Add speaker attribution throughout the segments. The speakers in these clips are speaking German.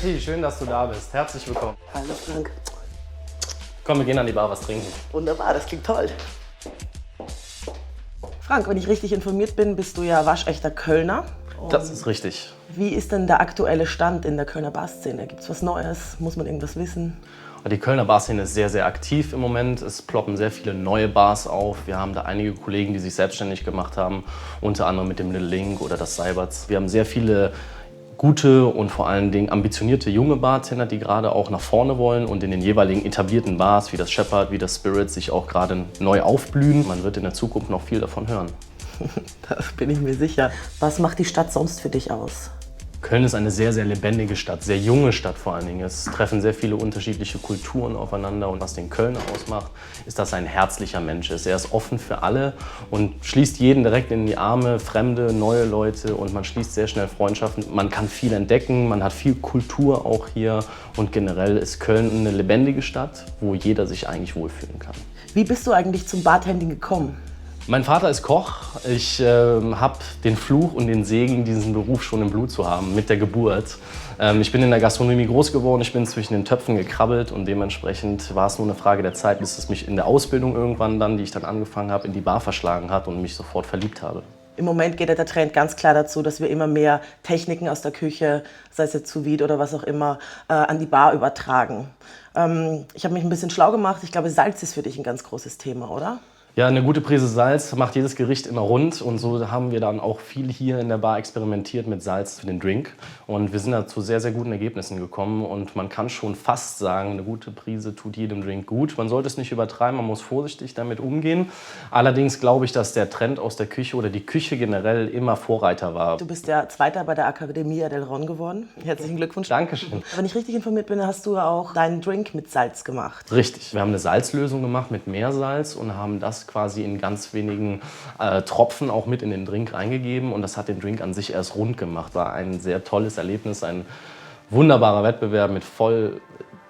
Speaker 1: Betty, schön, dass du da bist. Herzlich willkommen.
Speaker 2: Hallo Frank.
Speaker 1: Komm, wir gehen an die Bar was trinken.
Speaker 2: Wunderbar, das klingt toll. Frank, wenn ich richtig informiert bin, bist du ja waschechter Kölner.
Speaker 1: Das ist richtig.
Speaker 2: Wie ist denn der aktuelle Stand in der Kölner Barszene? Gibt es was Neues? Muss man irgendwas wissen?
Speaker 1: Die Kölner Barszene ist sehr, sehr aktiv im Moment. Es ploppen sehr viele neue Bars auf. Wir haben da einige Kollegen, die sich selbstständig gemacht haben, unter anderem mit dem Little Link oder das Seiberts. Wir haben sehr viele gute und vor allen Dingen ambitionierte junge Bartender, die gerade auch nach vorne wollen und in den jeweiligen etablierten Bars wie das Shepherd, wie das Spirit sich auch gerade neu aufblühen. Man wird in der Zukunft noch viel davon hören.
Speaker 2: Da bin ich mir sicher. Was macht die Stadt sonst für dich aus?
Speaker 1: Köln ist eine sehr, sehr lebendige Stadt, sehr junge Stadt vor allen Dingen. Es treffen sehr viele unterschiedliche Kulturen aufeinander und was den Kölner ausmacht, ist, dass er ein herzlicher Mensch ist. Er ist offen für alle und schließt jeden direkt in die Arme, Fremde, neue Leute und man schließt sehr schnell Freundschaften. Man kann viel entdecken, man hat viel Kultur auch hier und generell ist Köln eine lebendige Stadt, wo jeder sich eigentlich wohlfühlen kann.
Speaker 2: Wie bist du eigentlich zum Bartending gekommen?
Speaker 1: Mein Vater ist Koch. Ich habe den Fluch und den Segen, diesen Beruf schon im Blut zu haben, mit der Geburt. Ich bin in der Gastronomie groß geworden, ich bin zwischen den Töpfen gekrabbelt und dementsprechend war es nur eine Frage der Zeit, bis es mich in der Ausbildung irgendwann dann, die ich dann angefangen habe, in die Bar verschlagen hat und mich sofort verliebt habe.
Speaker 2: Im Moment geht ja der Trend ganz klar dazu, dass wir immer mehr Techniken aus der Küche, sei es jetzt sous vide oder was auch immer, an die Bar übertragen. Ich habe mich ein bisschen schlau gemacht. Ich glaube, Salz ist für dich ein ganz großes Thema, oder?
Speaker 1: Ja, eine gute Prise Salz macht jedes Gericht immer rund und so haben wir dann auch viel hier in der Bar experimentiert mit Salz für den Drink und wir sind da zu sehr, sehr guten Ergebnissen gekommen und man kann schon fast sagen, eine gute Prise tut jedem Drink gut. Man sollte es nicht übertreiben, man muss vorsichtig damit umgehen. Allerdings glaube ich, dass der Trend aus der Küche oder die Küche generell immer Vorreiter war.
Speaker 2: Du bist ja Zweiter bei der Accademia del Ron geworden. Herzlichen Glückwunsch.
Speaker 1: Dankeschön.
Speaker 2: Wenn ich richtig informiert bin, hast du auch deinen Drink mit Salz gemacht.
Speaker 1: Richtig. Wir haben eine Salzlösung gemacht mit Meersalz und haben das quasi in ganz wenigen Tropfen auch mit in den Drink reingegeben und das hat den Drink an sich erst rund gemacht. War ein sehr tolles Erlebnis, ein wunderbarer Wettbewerb mit voll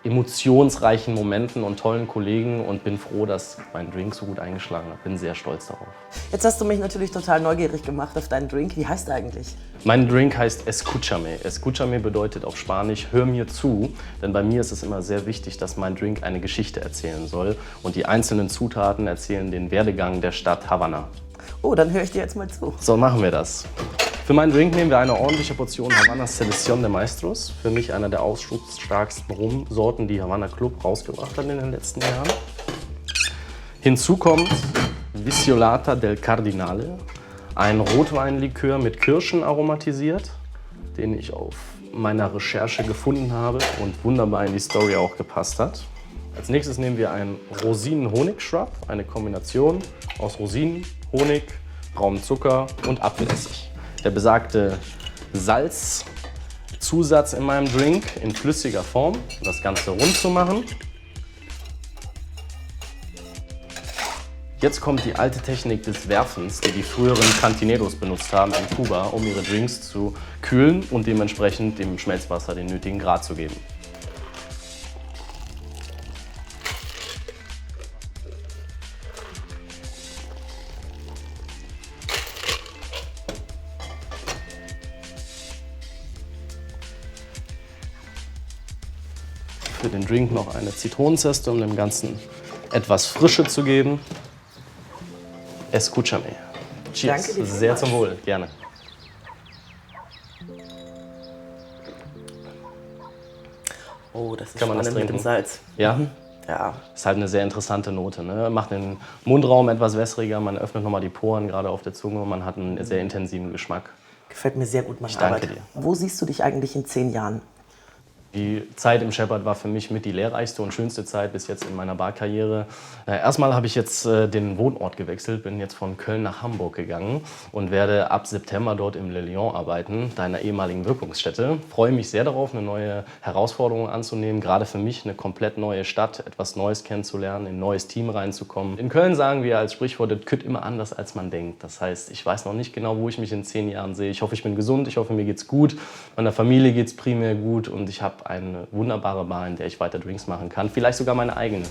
Speaker 1: emotionsreichen Momenten und tollen Kollegen und bin froh, dass mein Drink so gut eingeschlagen hat. Bin sehr stolz darauf.
Speaker 2: Jetzt hast du mich natürlich total neugierig gemacht auf deinen Drink. Wie heißt er eigentlich?
Speaker 1: Mein Drink heißt Escúchame. Escúchame bedeutet auf Spanisch hör mir zu, denn bei mir ist es immer sehr wichtig, dass mein Drink eine Geschichte erzählen soll und die einzelnen Zutaten erzählen den Werdegang der Stadt Havanna.
Speaker 2: Oh, dann höre ich dir jetzt mal zu.
Speaker 1: So machen wir das. Für meinen Drink nehmen wir eine ordentliche Portion Havana Selección de Maestros. Für mich einer der ausdrucksstarksten Rumsorten, die Havana Club rausgebracht hat in den letzten Jahren. Hinzu kommt Viciolata del Cardinale, ein Rotweinlikör mit Kirschen aromatisiert, den ich auf meiner Recherche gefunden habe und wunderbar in die Story auch gepasst hat. Als nächstes nehmen wir einen Rosinen-Honig-Shrub, eine Kombination aus Rosinen, Honig, braunem Zucker und Apfelessig. Der besagte Salzzusatz in meinem Drink in flüssiger Form, um das Ganze rund zu machen. Jetzt kommt die alte Technik des Werfens, die die früheren Cantineros benutzt haben in Kuba, um ihre Drinks zu kühlen und dementsprechend dem Schmelzwasser den nötigen Grad zu geben. Für den Drink noch eine Zitronenzeste, um dem Ganzen etwas Frische zu geben. Escúchame. Cheers.
Speaker 2: Danke dir
Speaker 1: Sehr
Speaker 2: vielmals.
Speaker 1: zum Wohl. Gerne.
Speaker 2: Oh, das ist
Speaker 1: Kann man das
Speaker 2: spannend mit dem
Speaker 1: trinken?
Speaker 2: Salz.
Speaker 1: Ja?
Speaker 2: Ja.
Speaker 1: Ist halt eine sehr interessante Note. Ne? Macht den Mundraum etwas wässriger, man öffnet nochmal die Poren, gerade auf der Zunge. Man hat einen sehr intensiven Geschmack.
Speaker 2: Gefällt mir sehr gut, meine
Speaker 1: Ich danke
Speaker 2: Arbeit.
Speaker 1: dir.
Speaker 2: Wo siehst du dich eigentlich in 10 Jahren?
Speaker 1: Die Zeit im Shepherd war für mich mit die lehrreichste und schönste Zeit bis jetzt in meiner Barkarriere. Erstmal habe ich jetzt den Wohnort gewechselt, bin jetzt von Köln nach Hamburg gegangen und werde ab September dort im Le Lion arbeiten, deiner ehemaligen Wirkungsstätte. Freue mich sehr darauf, eine neue Herausforderung anzunehmen, gerade für mich eine komplett neue Stadt, etwas Neues kennenzulernen, in ein neues Team reinzukommen. In Köln sagen wir als Sprichwort, es kütt immer anders, als man denkt. Das heißt, ich weiß noch nicht genau, wo ich mich in 10 Jahren sehe. Ich hoffe, ich bin gesund, ich hoffe, mir geht's gut, meiner Familie geht's primär gut und ich habe eine wunderbare Bar, in der ich weiter Drinks machen kann, vielleicht sogar meine eigene.